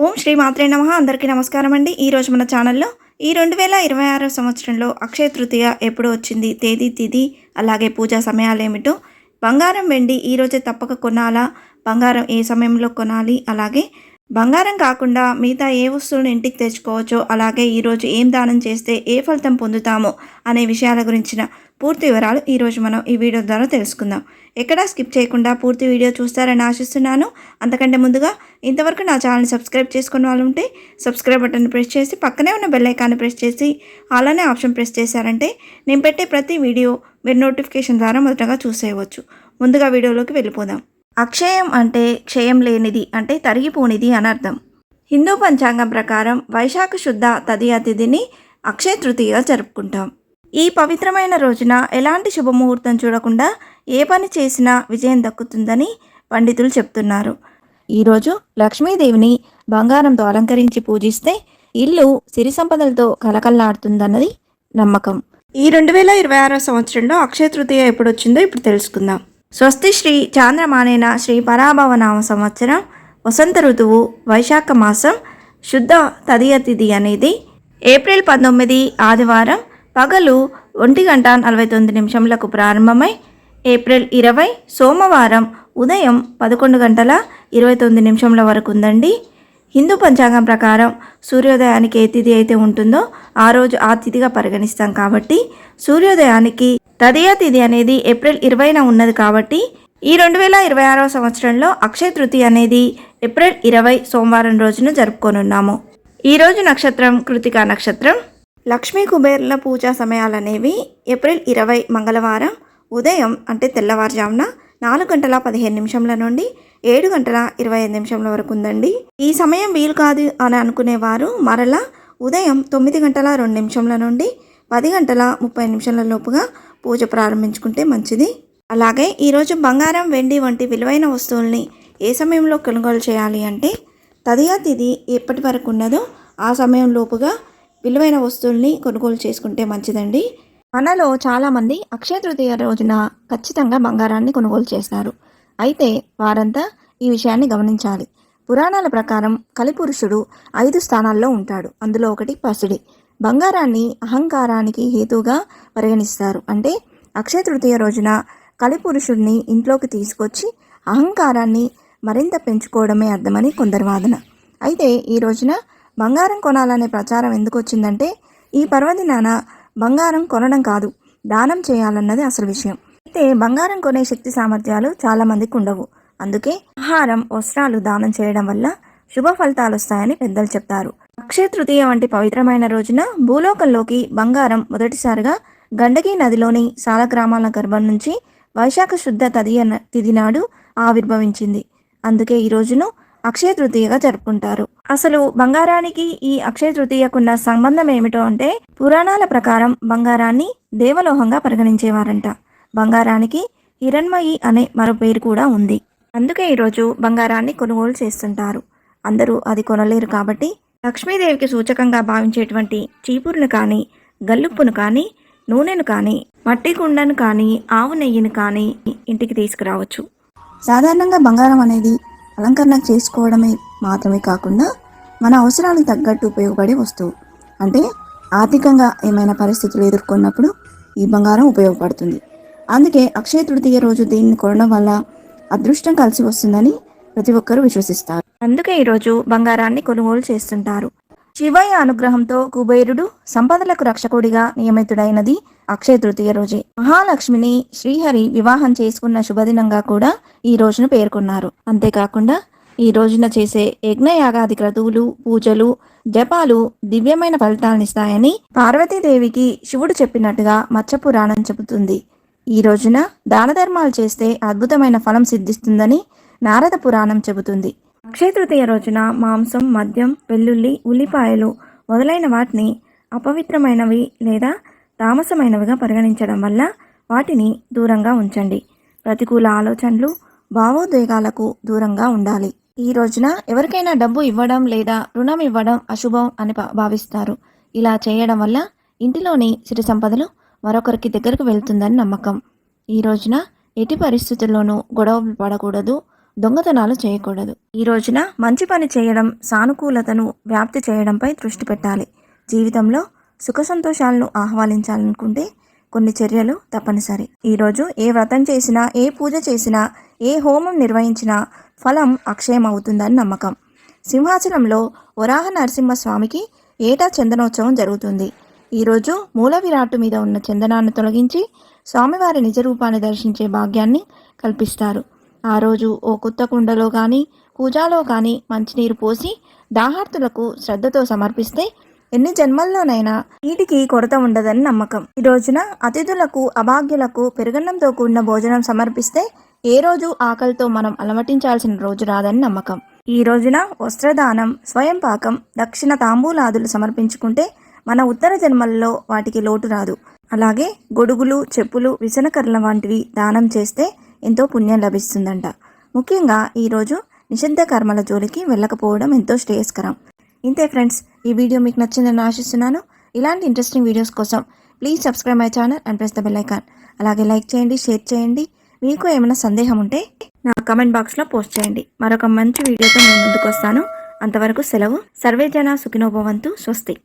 ఓం శ్రీ మాత్రే నమః. అందరికీ నమస్కారం అండి. ఈరోజు మన ఛానల్లో ఈ 2026 సంవత్సరంలో అక్షయ తృతీయ ఎప్పుడు వచ్చింది, తేదీ తిథి అలాగే పూజా సమయాలు ఏమిటో, బంగారం వెండి ఈరోజే తప్పక కొనాలా, బంగారం ఏ సమయంలో కొనాలి, అలాగే బంగారం కాకుండా మిగతా ఏ వస్తువులను ఇంటికి తెచ్చుకోవచ్చో, అలాగే ఈరోజు ఏం దానం చేస్తే ఏ ఫలితం పొందుతామో అనే విషయాల గురించిన పూర్తి వివరాలు ఈరోజు మనం ఈ వీడియో ద్వారా తెలుసుకుందాం. ఎక్కడా స్కిప్ చేయకుండా పూర్తి వీడియో చూస్తారని ఆశిస్తున్నాను. అంతకంటే ముందుగా ఇంతవరకు నా ఛానల్ని సబ్స్క్రైబ్ చేసుకున్న వాళ్ళు ఉంటే సబ్స్క్రైబ్ బటన్ ప్రెస్ చేసి పక్కనే ఉన్న బెల్ ఐకాన్ని ప్రెస్ చేసి అలానే ఆప్షన్ ప్రెస్ చేశారంటే నేను పెట్టే ప్రతి వీడియో మీరు నోటిఫికేషన్ ద్వారా మొదటగా చూసేయవచ్చు. ముందుగా వీడియోలోకి వెళ్ళిపోదాం. అక్షయం అంటే క్షయం లేనిది, అంటే తరిగిపోనిది అని అర్థం. హిందూ పంచాంగం ప్రకారం వైశాఖ శుద్ధ తదియ తిథిని అక్షయ తృతీయగా జరుపుకుంటాం. ఈ పవిత్రమైన రోజున ఎలాంటి శుభముహూర్తం చూడకుండా ఏ పని చేసినా విజయం దక్కుతుందని పండితులు చెప్తున్నారు. ఈరోజు లక్ష్మీదేవిని బంగారంతో అలంకరించి పూజిస్తే ఇల్లు సిరి సంపదలతో కలకల్లాడుతుందన్నది నమ్మకం. ఈ 2026 సంవత్సరంలో అక్షయ తృతీయ ఎప్పుడు వచ్చిందో ఇప్పుడు తెలుసుకుందాం. స్వస్తి శ్రీ చాంద్రమానేన శ్రీ పరాభవనామ సంవత్సరం వసంత ఋతువు వైశాఖ మాసం శుద్ధ తదియ తిథి అనేది ఏప్రిల్ 19 ఆదివారం పగలు 1:49 ప్రారంభమై ఏప్రిల్ 20 సోమవారం ఉదయం 11:29 వరకు ఉందండి. హిందూ పంచాంగం ప్రకారం సూర్యోదయానికి ఏ తిథి అయితే ఉంటుందో ఆ రోజు ఆ తిథిగా పరిగణిస్తాం కాబట్టి సూర్యోదయానికి తదియ తిథి అనేది ఏప్రిల్ 20న ఉన్నది కాబట్టి ఈ 2026 సంవత్సరంలో అక్షయ తృతీయ అనేది ఏప్రిల్ 20 సోమవారం రోజున జరుపుకోనున్నాము. ఈరోజు నక్షత్రం కృతికా నక్షత్రం. లక్ష్మీ కుబేర్ల పూజా సమయాలనేవి ఏప్రిల్ 20 మంగళవారం ఉదయం అంటే తెల్లవారుజామున 4:15 నుండి 7:25 వరకు ఉందండి. ఈ సమయం వీలు కాదు అని అనుకునేవారు మరలా ఉదయం 9:02 నుండి 10:30 లోపుగా పూజ ప్రారంభించుకుంటే మంచిది. అలాగే ఈరోజు బంగారం వెండి వంటి విలువైన వస్తువుల్ని ఏ సమయంలో కొనుగోలు చేయాలి అంటే తదియ తిథి ఎప్పటి వరకు ఉన్నదో ఆ సమయం లోపుగా విలువైన వస్తువుల్ని కొనుగోలు చేసుకుంటే మంచిదండి. మనలో చాలామంది అక్షయ తృతీయ రోజున ఖచ్చితంగా బంగారాన్ని కొనుగోలు చేస్తారు. అయితే వారంతా ఈ విషయాన్ని గమనించాలి. పురాణాల ప్రకారం కలిపురుషుడు 5 స్థానాల్లో ఉంటాడు. అందులో ఒకటి పసిడి. బంగారాన్ని అహంకారానికి హేతువుగా పరిగణిస్తారు. అంటే అక్షయ తృతీయ రోజున కలిపురుషుడిని ఇంట్లోకి తీసుకొచ్చి అహంకారాన్ని మరింత పెంచుకోవడమే అర్థమని కొందరి వాదన. అయితే ఈ రోజున బంగారం కొనాలనే ప్రచారం ఎందుకు వచ్చిందంటే ఈ పర్వదినాన బంగారం కొనడం కాదు, దానం చేయాలన్నది అసలు విషయం. అయితే బంగారం కొనే శక్తి సామర్థ్యాలు చాలామందికి ఉండవు. అందుకే ఆహారం, వస్త్రాలు దానం చేయడం వల్ల శుభ ఫలితాలు వస్తాయని పెద్దలు చెప్తారు. అక్షయ తృతీయ వంటి పవిత్రమైన రోజున భూలోకంలోకి బంగారం మొదటిసారిగా గండకీ నదిలోని సాలగ్రామాల గర్భం నుంచి వైశాఖ శుద్ధ తదియ తిథి నాడు ఆవిర్భవించింది. అందుకే ఈ రోజును అక్షయ తృతీయగా జరుపుకుంటారు. అసలు బంగారానికి ఈ అక్షయ తృతీయకున్న సంబంధం ఏమిటో అంటే పురాణాల ప్రకారం బంగారాన్ని దేవలోహంగా పరిగణించేవారంట. బంగారానికి హిరణ్మయి అనే మరో పేరు కూడా ఉంది. అందుకే ఈరోజు బంగారాన్ని కొనుగోలు చేస్తుంటారు. అందరూ అది కొనలేరు కాబట్టి లక్ష్మీదేవికి సూచకంగా భావించేటువంటి చీపురును కానీ, గల్లుప్పును కానీ, నూనెను కానీ, మట్టి కుండను కానీ, ఆవు నెయ్యిని కానీ ఇంటికి తీసుకురావచ్చు. సాధారణంగా బంగారం అనేది అలంకరణ చేసుకోవడమే మాత్రమే కాకుండా మన అవసరాలకు తగ్గట్టు ఉపయోగపడే వస్తువు. అంటే ఆర్థికంగా ఏమైనా పరిస్థితులు ఎదుర్కొన్నప్పుడు ఈ బంగారం ఉపయోగపడుతుంది. అందుకే అక్షయ తృతీయ రోజు దీన్ని కొనడం వల్ల అదృష్టం కలిసి వస్తుందని ప్రతి ఒక్కరూ విశ్వసిస్తారు. అందుకే ఈరోజు బంగారాన్ని కొనుగోలు చేస్తుంటారు. శివయ్య అనుగ్రహంతో కుబేరుడు సంపదలకు రక్షకుడిగా నియమితుడైనది అక్షయ తృతీయ రోజే. మహాలక్ష్మిని శ్రీహరి వివాహం చేసుకున్న శుభదినంగా కూడా ఈ రోజును పేర్కొన్నారు. అంతేకాకుండా ఈ రోజున చేసే యజ్ఞయాగాది క్రతువులు, పూజలు, జపాలు దివ్యమైన ఫలితాలనిస్తాయని పార్వతీదేవికి శివుడు చెప్పినట్టుగా మత్స్య పురాణం చెబుతుంది. ఈ రోజున దాన ధర్మాలు చేస్తే అద్భుతమైన ఫలం సిద్ధిస్తుందని నారద పురాణం చెబుతుంది. అక్షయ తృతీయ రోజున మాంసం, మద్యం, వెల్లుల్లి, ఉల్లిపాయలు మొదలైన వాటిని అపవిత్రమైనవి లేదా తామసమైనవిగా పరిగణించడం వల్ల వాటిని దూరంగా ఉంచండి. ప్రతికూల ఆలోచనలు, భావోద్వేగాలకు దూరంగా ఉండాలి. ఈ రోజున ఎవరికైనా డబ్బు ఇవ్వడం లేదా రుణం ఇవ్వడం అశుభం అని భావిస్తారు. ఇలా చేయడం వల్ల ఇంటిలోని సిరి సంపదలు మరొకరికి దగ్గరకు వెళ్తుందని నమ్మకం. ఈ రోజున ఎట్టి పరిస్థితుల్లోనూ గొడవలు పడకూడదు. దొంగతనాలు చేయకూడదు. ఈ రోజున మంచి పని చేయడం, సానుకూలతను వ్యాప్తి చేయడంపై దృష్టి పెట్టాలి. జీవితంలో సుఖ సంతోషాలను ఆహ్వానించాలనుకుంటే కొన్ని చర్యలు తప్పనిసరి. ఈరోజు ఏ వ్రతం చేసినా, ఏ పూజ చేసినా, ఏ హోమం నిర్వహించినా ఫలం అక్షయం అవుతుందని నమ్మకం. సింహాచలంలో వరాహ నరసింహస్వామికి ఏటా చందనోత్సవం జరుగుతుంది. ఈరోజు మూల విరాట్టు మీద ఉన్న చందనాన్ని తొలగించి స్వామివారి నిజ రూపాన్ని దర్శించే భాగ్యాన్ని కల్పిస్తారు. ఆ రోజు ఓ కొత్త కుండలో కానీ పూజాలో కానీ మంచినీరు పోసి దాహార్తులకు శ్రద్ధతో సమర్పిస్తే ఎన్ని జన్మల్లోనైనా నీటికి కొరత ఉండదని నమ్మకం. ఈ రోజున అతిథులకు, అభాగ్యులకు పెరుగన్నంతో కూడిన భోజనం సమర్పిస్తే ఏ రోజు ఆకలితో మనం అలమటించాల్సిన రోజు రాదని నమ్మకం. ఈ రోజున వస్త్రదానం, స్వయం పాకం, దక్షిణ తాంబూలాదులు సమర్పించుకుంటే మన ఉత్తర జన్మల్లో వాటికి లోటు రాదు. అలాగే గొడుగులు, చెప్పులు, విసనకర్రల వంటివి దానం చేస్తే ఎంతో పుణ్యం లభిస్తుందంట. ముఖ్యంగా ఈరోజు నిషిద్ధ కర్మల జోలికి వెళ్ళకపోవడం ఎంతో శ్రేయస్కరం. ఇంతే ఫ్రెండ్స్, ఈ వీడియో మీకు నచ్చిందని ఆశిస్తున్నాను. ఇలాంటి ఇంట్రెస్టింగ్ వీడియోస్ కోసం please subscribe my channel and press the bell icon. అలాగే లైక్ చేయండి, షేర్ చేయండి. మీకు ఏమైనా సందేహం ఉంటే నా కమెంట్ బాక్స్లో పోస్ట్ చేయండి. మరొక మంచి వీడియోతో నేను ముందుకు వస్తాను. అంతవరకు సెలవు. సర్వే జన సుఖినో భవంతు. స్వస్తి.